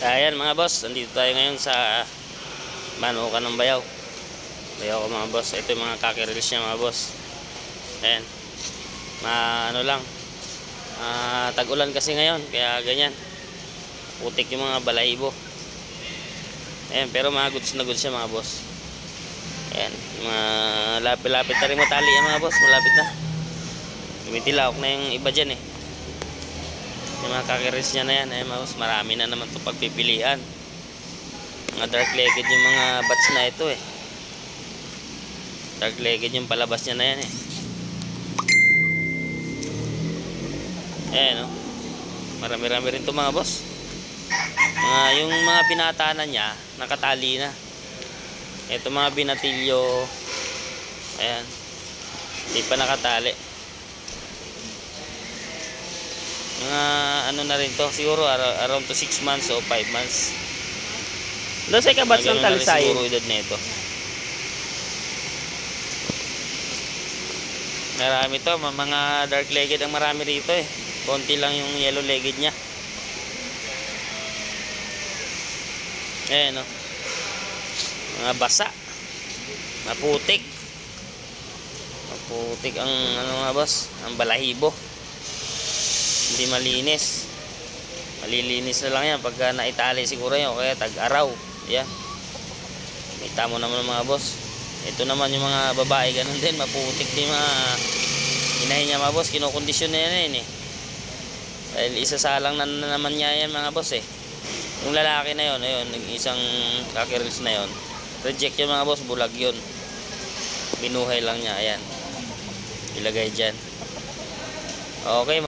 Ayan mga boss, nandito tayo ngayon sa Manukan ng Bayaw. Bayaw ko mga boss. Ito yung mga kakirils niya mga boss. Ayan. Ano lang. Tag-ulan kasi ngayon, kaya ganyan. Putik yung mga balahibo. Ayan, pero mga goods na goods siya mga boss. Ayan, mga lapit-lapit na rin matali yan mga boss. Malapit na. Tumitilawak na yung iba dyan eh. Yung mga kakirils niya na yan, mga boss, marami na naman ito pagpipilian. Mga dark legged yung mga bats na ito eh. Dark legged yung palabas niya na yan eh. Ayan o. Marami-rami rin ito mga boss. Yung mga binatanan niya, nakatali na. Ito mga binatilyo. Ayan. Hindi pa nakatali. Mga ano na rin to, siguro around to 6 months o 5 months. Doon sa ikabats ng talisay. Siguro edad na ito. Marami to, mga dark legged ang marami rito eh. Konti lang yung yellow legged niya. Ayan o. Mga basa. Maputik. Maputik ang ano nga boss, ang balahibo. Hindi malinis. Malilinis na lang yan pagka naitali siguro yan o kaya tag-araw. Yan. Kita mo naman mga boss. Ito naman yung mga babae ganun din, maputik din mga inahin niya mga boss. Kinokondisyon na yan eh. Dahil isasalang na naman niya yan mga boss eh. Yung lalaki na yun, ayun, isang kakirils na yun, reject yun mga boss, bulag yun. Binuhay lang niya, ayan. Ilagay dyan. Okay.